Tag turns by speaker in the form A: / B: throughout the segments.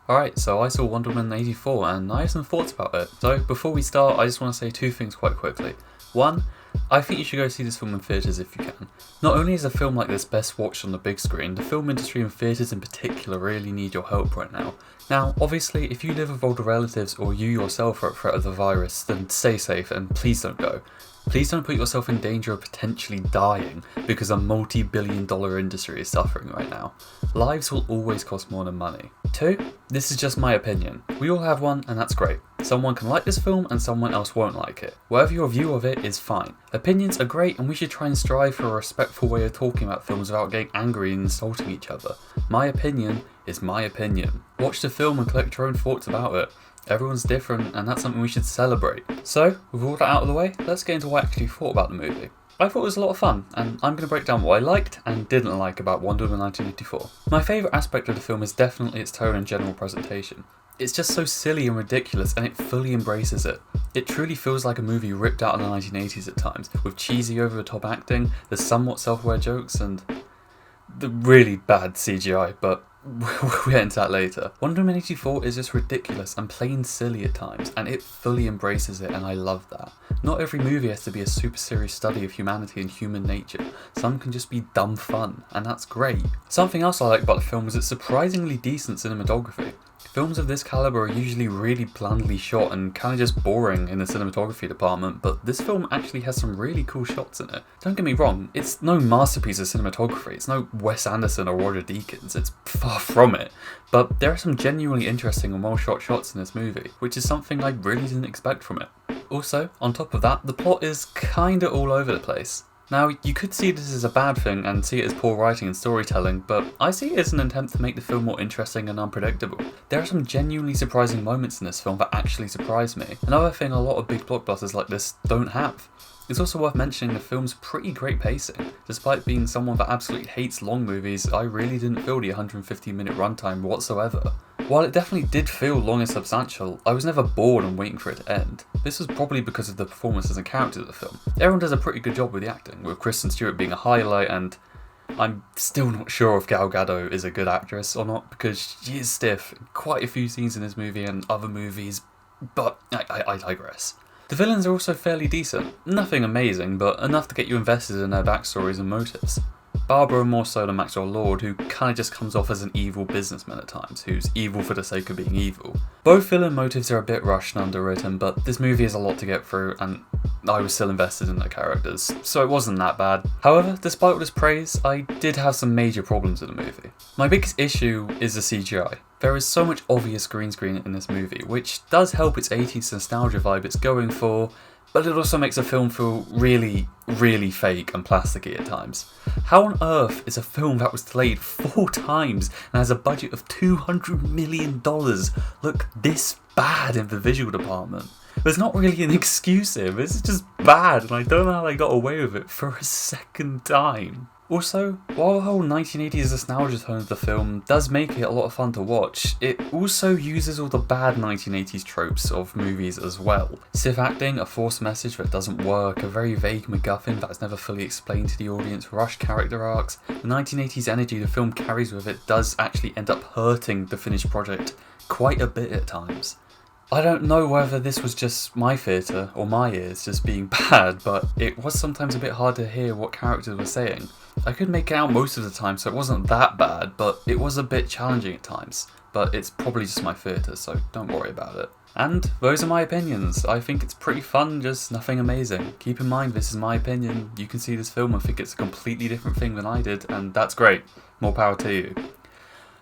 A: Alright, so I saw Wonder Woman 84 and I have some thoughts about it. So before we start, I just want to say two things quite quickly. One, I think you should go see this film in theatres if you can. Not only is a film like this best watched on the big screen, the film industry and theatres in particular really need your help right now. Now, obviously, if you live with older relatives or you yourself are at threat of the virus, then stay safe and please don't go. Please don't put yourself in danger of potentially dying because a multi-billion-dollar industry is suffering right now. Lives will always cost more than money. Two, this is just my opinion. We all have one and that's great. Someone can like this film and someone else won't like it. Whatever your view of it is fine. Opinions are great and we should try and strive for a respectful way of talking about films without getting angry and insulting each other. My opinion is my opinion. Watch the film and collect your own thoughts about it. Everyone's different and that's something we should celebrate. So, with all that out of the way, let's get into what I actually thought about the movie. I thought it was a lot of fun, and I'm going to break down what I liked and didn't like about Wonder Woman 1984. My favourite aspect of the film is definitely its tone and general presentation. It's just so silly and ridiculous and it fully embraces it. It truly feels like a movie ripped out of the 1980s at times, with cheesy over-the-top acting, the somewhat self-aware jokes, and the really bad CGI, but we'll get into that later. Wonder Woman 84 is just ridiculous and plain silly at times, and it fully embraces it, and I love that. Not every movie has to be a super serious study of humanity and human nature. Some can just be dumb fun, and that's great. Something else I like about the film was its surprisingly decent cinematography. Films of this caliber are usually really blandly shot and kind of just boring in the cinematography department, but this film actually has some really cool shots in it. Don't get me wrong, it's no masterpiece of cinematography, it's no Wes Anderson or Roger Deakins, it's far from it, but there are some genuinely interesting and well shot shots in this movie, which is something I really didn't expect from it. Also, on top of that, the plot is kinda all over the place. Now, you could see this as a bad thing and see it as poor writing and storytelling, but I see it as an attempt to make the film more interesting and unpredictable. There are some genuinely surprising moments in this film that actually surprise me, another thing a lot of big blockbusters like this don't have. It's also worth mentioning the film's pretty great pacing. Despite being someone that absolutely hates long movies, I really didn't feel the 150-minute runtime whatsoever. While it definitely did feel long and substantial, I was never bored and waiting for it to end. This was probably because of the performances and characters of the film. Everyone does a pretty good job with the acting, with Kristen Stewart being a highlight, and I'm still not sure if Gal Gadot is a good actress or not, because she is stiff in quite a few scenes in this movie and other movies, but I digress. The villains are also fairly decent. Nothing amazing, but enough to get you invested in their backstories and motives. Barbara more so than Maxwell Lord, who kinda just comes off as an evil businessman at times, who's evil for the sake of being evil. Both villain motives are a bit rushed and underwritten, but this movie has a lot to get through, and I was still invested in their characters, so it wasn't that bad. However, despite all this praise, I did have some major problems with the movie. My biggest issue is the CGI. There is so much obvious green screen in this movie, which does help its 80s nostalgia vibe it's going for, but it also makes the film feel really, really fake and plasticky at times. How on earth is a film that was delayed 4 times and has a budget of $200 million look this bad in the visual department? There's not really an excuse here, this is just bad and I don't know how they got away with it for a second time. Also, while the whole 1980s nostalgia tone of the film does make it a lot of fun to watch, it also uses all the bad 1980s tropes of movies as well. Stiff acting, a forced message that doesn't work, a very vague MacGuffin that's never fully explained to the audience, rushed character arcs. The 1980s energy the film carries with it does actually end up hurting the finished project quite a bit at times. I don't know whether this was just my theatre or my ears just being bad, but it was sometimes a bit hard to hear what characters were saying. I could make it out most of the time, so it wasn't that bad, but it was a bit challenging at times. But it's probably just my theatre, so don't worry about it. And those are my opinions. I think it's pretty fun, just nothing amazing. Keep in mind, this is my opinion. You can see this film and think it's a completely different thing than I did, and that's great. More power to you.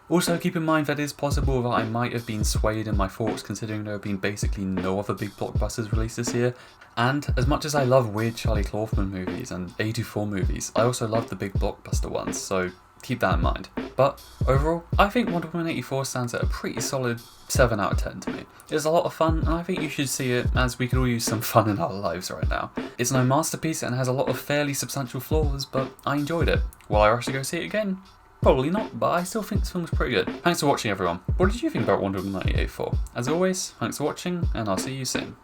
A: Also, keep in mind that it is possible that I might have been swayed in my thoughts considering there have been basically no other big blockbusters released this year, and as much as I love weird Charlie Kaufman movies and A24 movies, I also love the big blockbuster ones, so keep that in mind. But overall, I think Wonder Woman 84 stands at a pretty solid 7 out of 10 to me. It's a lot of fun, and I think you should see it as we could all use some fun in our lives right now. It's no masterpiece and has a lot of fairly substantial flaws, but I enjoyed it. Will I rush to go see it again? Probably not, but I still think this film was pretty good. Thanks for watching everyone. What did you think about Wonder Woman 1984? As always, thanks for watching, and I'll see you soon.